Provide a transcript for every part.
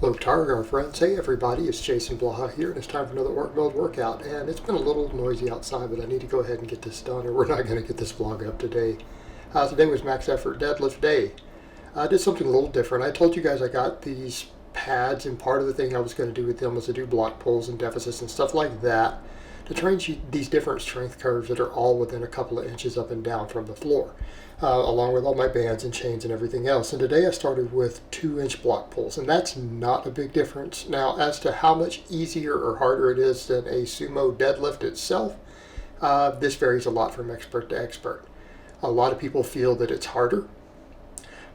Hello, Targar friends. Hey, everybody, it's Jason Blaha here, and it's time for another Work Mode workout. And it's been a little noisy outside, but I need to go ahead and get this done, or we're not going to get this vlog up today. Today was max effort deadlift day. I did something a little different. I told you guys I got these pads, and part of the thing I was going to do with them was to do block pulls and deficits and stuff like that to train these different strength curves that are all within a couple of inches up and down from the floor, along with all my bands and chains and everything else. And today I started with 2-inch block pulls, and that's not a big difference. Now, as to how much easier or harder it is than a sumo deadlift itself, this varies a lot from expert to expert. A lot of people feel that it's harder.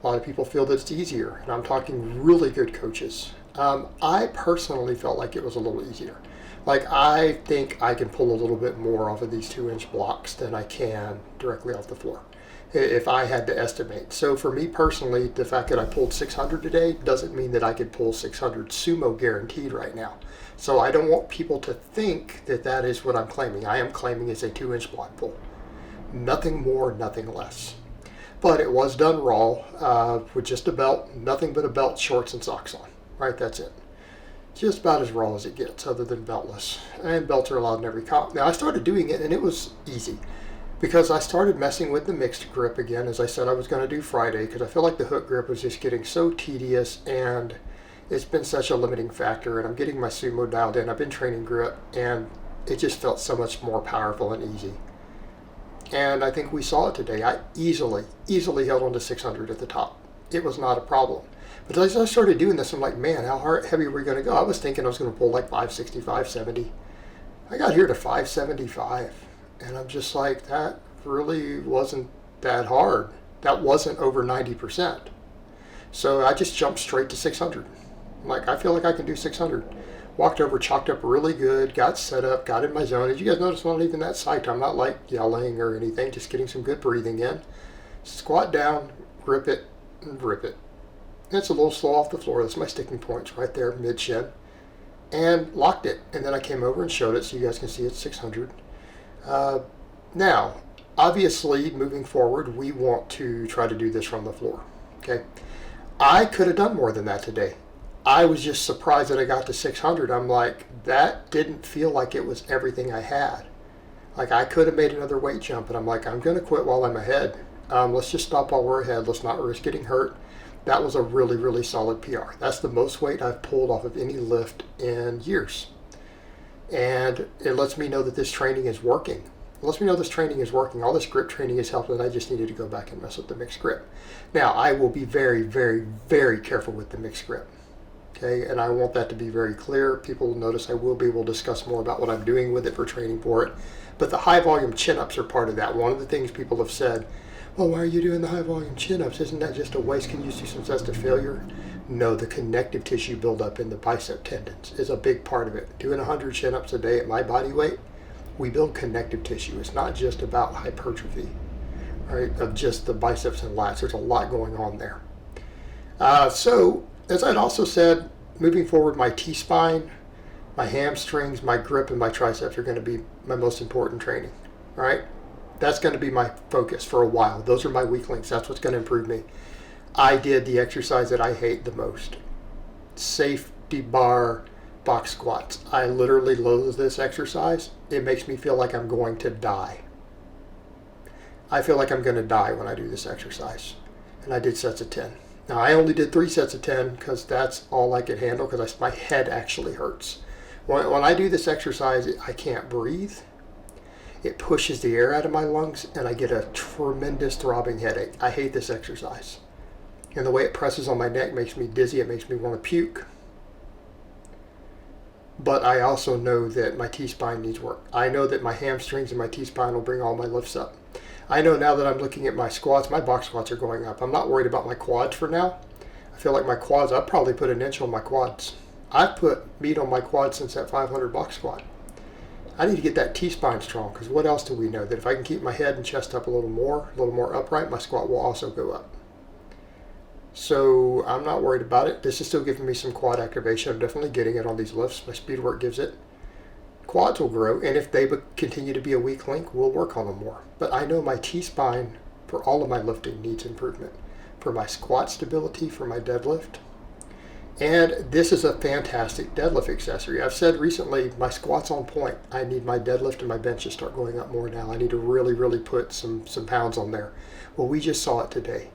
A lot of people feel that it's easier, and I'm talking really good coaches. I personally felt like it was a little easier. Like, I think I can pull a little bit more off of these 2-inch blocks than I can directly off the floor, if I had to estimate. So for me personally, the fact that I pulled 600 today doesn't mean that I could pull 600 sumo guaranteed right now. So I don't want people to think that that is what I'm claiming. I am claiming it's a 2-inch block pull. Nothing more, nothing less. But it was done raw, with just a belt, nothing but a belt, shorts, and socks on. Right, that's it. Just about as raw as it gets, other than beltless. And belts are allowed in every comp. Now, I started doing it, and it was easy, because I started messing with the mixed grip again, as I said I was going to do Friday, because I feel like the hook grip was just getting so tedious, and it's been such a limiting factor, and I'm getting my sumo dialed in. I've been training grip, and it just felt so much more powerful and easy. And I think we saw it today. I easily held on to 600 at the top. It was not a problem. But as I started doing this, I'm like, man, how heavy are we going to go? I was thinking I was going to pull like 560, 570. I got here to 575. And I'm just like, that really wasn't that hard. That wasn't over 90%. So I just jumped straight to 600. I'm like, I feel like I can do 600. Walked over, chalked up really good, got set up, got in my zone. As you guys notice, I'm not even that psyched. I'm not like yelling or anything, just getting some good breathing in. Squat down, grip it, and rip it. It's a little slow off the floor. That's my sticking points right there, mid-shin. And locked it. And then I came over and showed it so you guys can see it's 600. Now, obviously, moving forward, we want to try to do this from the floor. Okay? I could have done more than that today. I was just surprised that I got to 600. I'm like, that didn't feel like it was everything I had. Like, I could have made another weight jump, and I'm like, I'm going to quit while I'm ahead. Let's just stop while we're ahead. Let's not risk getting hurt. That was a really solid PR. That's the most weight I've pulled off of any lift in years. And it lets me know that this training is working. It lets me know this training is working. All this grip training has helped, and I just needed to go back and mess with the mixed grip. Now, I will be very careful with the mixed grip. Okay, and I want that to be very clear. People will notice I will be able to discuss more about what I'm doing with it for training for it. But the high volume chin-ups are part of that. One of the things people have said, well, why are you doing the high volume chin-ups? Isn't that just a waste? Can you see some sense to failure? No, the connective tissue buildup in the bicep tendons is a big part of it. Doing 100 chin-ups a day at my body weight, we build connective tissue. It's not just about hypertrophy, right, of just the biceps and lats. There's a lot going on there. So, as I'd also said, moving forward, my T-spine, my hamstrings, my grip, and my triceps are going to be my most important training, right? That's going to be my focus for a while. Those are my weak links. That's what's going to improve me. I did the exercise that I hate the most. Safety bar box squats. I literally loathe this exercise. It makes me feel like I'm going to die. I feel like I'm going to die when I do this exercise. And I did sets of 10. Now, I only did 3 sets of 10 because that's all I could handle because my head actually hurts. When I do this exercise, I can't breathe. It pushes the air out of my lungs, and I get a tremendous throbbing headache. I hate this exercise. And the way it presses on my neck makes me dizzy. It makes me want to puke. But I also know that my T-spine needs work. I know that my hamstrings and my T-spine will bring all my lifts up. I know now that I'm looking at my squats, my box squats are going up. I'm not worried about my quads for now. I feel like my quads, I've probably put an inch on my quads. I've put meat on my quads since that 500 box squat. I need to get that T-spine strong, because what else do we know? That if I can keep my head and chest up a little more upright, my squat will also go up. So I'm not worried about it. This is still giving me some quad activation. I'm definitely getting it on these lifts. My speed work gives it. Quads will grow, and if they continue to be a weak link, we'll work on them more. But I know my T-spine for all of my lifting needs improvement. For my squat stability, for my deadlift, And this is a fantastic deadlift accessory. I've said recently, my squat's on point. I need my deadlift and my bench to start going up more now. I need to really, really put some pounds on there. Well, we just saw it today.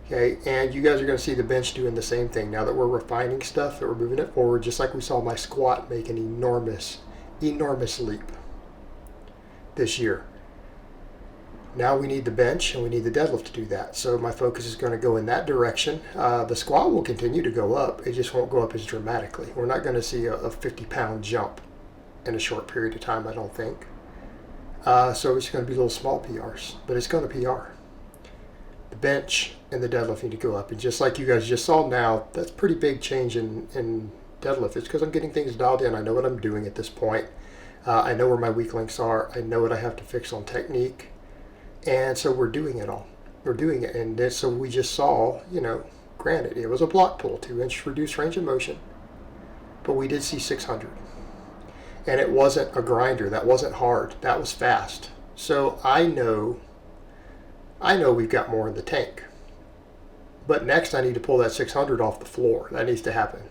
Okay, and you guys are going to see the bench doing the same thing. Now that we're refining stuff, that we're moving it forward, just like we saw my squat make an enormous, enormous leap this year. Now we need the bench and we need the deadlift to do that. So my focus is going to go in that direction. The squat will continue to go up. It just won't go up as dramatically. We're not going to see a 50-pound jump in a short period of time, I don't think. So it's going to be little small PRs, but it's going to PR. The bench and the deadlift need to go up. And just like you guys just saw now, that's a pretty big change in deadlift. It's because I'm getting things dialed in. I know what I'm doing at this point. I know where my weak links are. I know what I have to fix on technique. And so we're doing it all. We're doing it. And then, so we just saw, granted, it was a block pull, 2-inch reduced range of motion. But we did see 600. And it wasn't a grinder. That wasn't hard. That was fast. So I know we've got more in the tank. But next I need to pull that 600 off the floor. That needs to happen.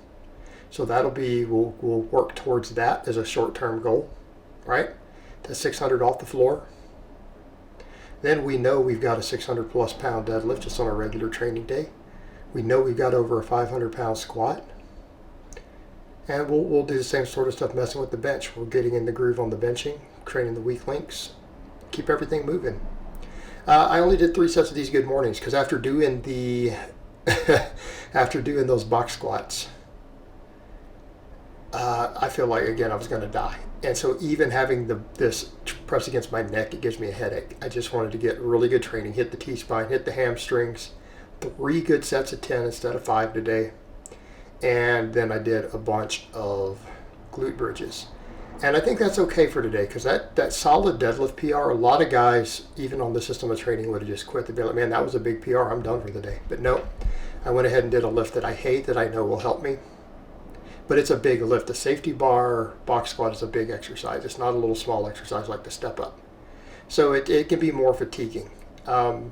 So that'll be, we'll work towards that as a short-term goal, right? That 600 off the floor. Then we know we've got a 600 plus pound deadlift just on a regular training day. We know we've got over a 500 pound squat. And we'll do the same sort of stuff messing with the bench. We're getting in the groove on the benching, training the weak links, keep everything moving. I only did 3 sets of these good mornings because after doing those box squats, I feel like, again, I was going to die. And so even having this press against my neck, it gives me a headache. I just wanted to get really good training, hit the T-spine, hit the hamstrings, 3 good sets of 10 instead of 5 today. And then I did a bunch of glute bridges. And I think that's okay for today because that solid deadlift PR, a lot of guys, even on the system of training, would have just quit. They'd be like, man, that was a big PR. I'm done for the day. But no, I went ahead and did a lift that I hate, that I know will help me. But it's a big lift. The safety bar box squat is a big exercise. It's not a little small exercise like the step up. So it can be more fatiguing. And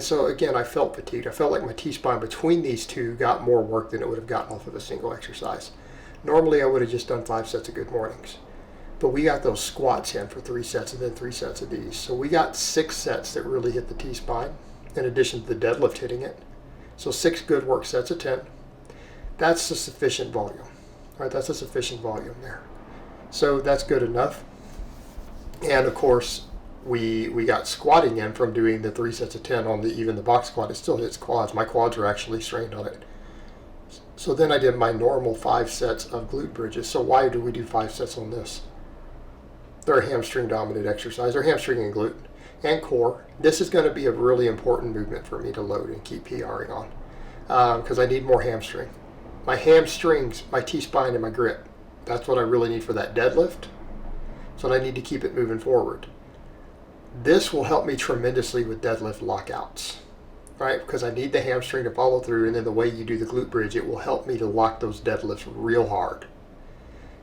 so again, I felt fatigued. I felt like my T-spine between these two got more work than it would have gotten off of a single exercise. Normally I would have just done 5 sets of good mornings. But we got those squats in for 3 sets and then 3 sets of these. So we got 6 sets that really hit the T-spine in addition to the deadlift hitting it. So 6 good work sets of 10. That's a sufficient volume. Right, that's a sufficient volume there. So that's good enough. And of course, we got squatting in from doing the 3 sets of 10 on even the box squat. It still hits quads. My quads are actually strained on it. So then I did my normal 5 sets of glute bridges. So why do we do 5 sets on this? They're a hamstring dominant exercise. They're hamstring and glute and core. This is going to be a really important movement for me to load and keep PRing on because I need more hamstring. My hamstrings, my T-spine, and my grip. That's what I really need for that deadlift. So I need to keep it moving forward. This will help me tremendously with deadlift lockouts, right? Because I need the hamstring to follow through, and then the way you do the glute bridge, it will help me to lock those deadlifts real hard.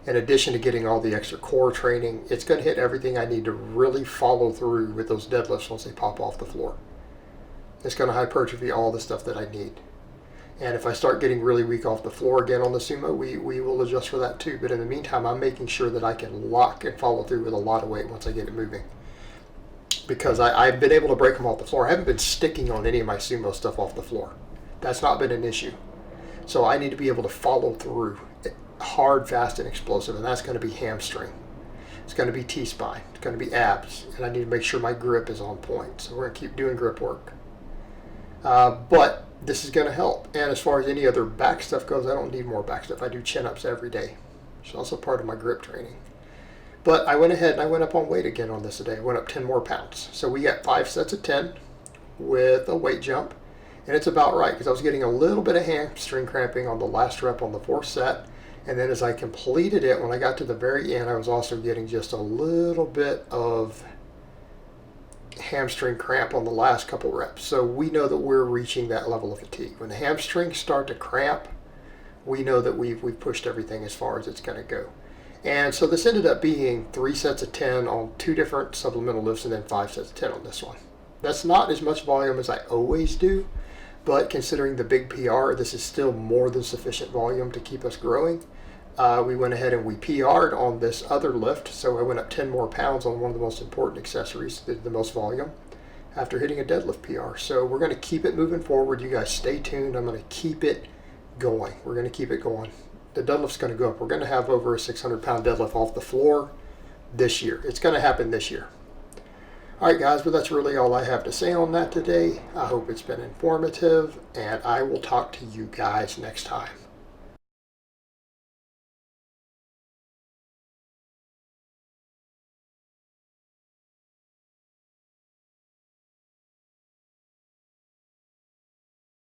In addition to getting all the extra core training, it's going to hit everything I need to really follow through with those deadlifts once they pop off the floor. It's going to hypertrophy all the stuff that I need. And if I start getting really weak off the floor again on the Sumo, we will adjust for that too. But in the meantime, I'm making sure that I can lock and follow through with a lot of weight once I get it moving. Because I've been able to break them off the floor. I haven't been sticking on any of my Sumo stuff off the floor. That's not been an issue. So I need to be able to follow through hard, fast, and explosive. And that's going to be hamstring. It's going to be T-spine. It's going to be abs. And I need to make sure my grip is on point. So we're going to keep doing grip work. But this is going to help. And as far as any other back stuff goes, I don't need more back stuff. I do chin-ups every day. It's also part of my grip training. But I went ahead and I went up on weight again on this today. I went up 10 more pounds. So we got 5 sets of 10 with a weight jump. And it's about right because I was getting a little bit of hamstring cramping on the last rep on the 4th set. And then as I completed it, when I got to the very end, I was also getting just a little bit of hamstring cramp on the last couple reps. So we know that we're reaching that level of fatigue. When the hamstrings start to cramp, we know that we've pushed everything as far as it's going to go. And so this ended up being 3 sets of 10 on 2 different supplemental lifts and then 5 sets of 10 on this one. That's not as much volume as I always do, but considering the big PR, this is still more than sufficient volume to keep us growing. We went ahead and we PR'd on this other lift, so I went up 10 more pounds on one of the most important accessories, the most volume, after hitting a deadlift PR. So we're going to keep it moving forward. You guys stay tuned. I'm going to keep it going. We're going to keep it going. The deadlift's going to go up. We're going to have over a 600-pound deadlift off the floor this year. It's going to happen this year. All right, guys, but that's really all I have to say on that today. I hope it's been informative, and I will talk to you guys next time.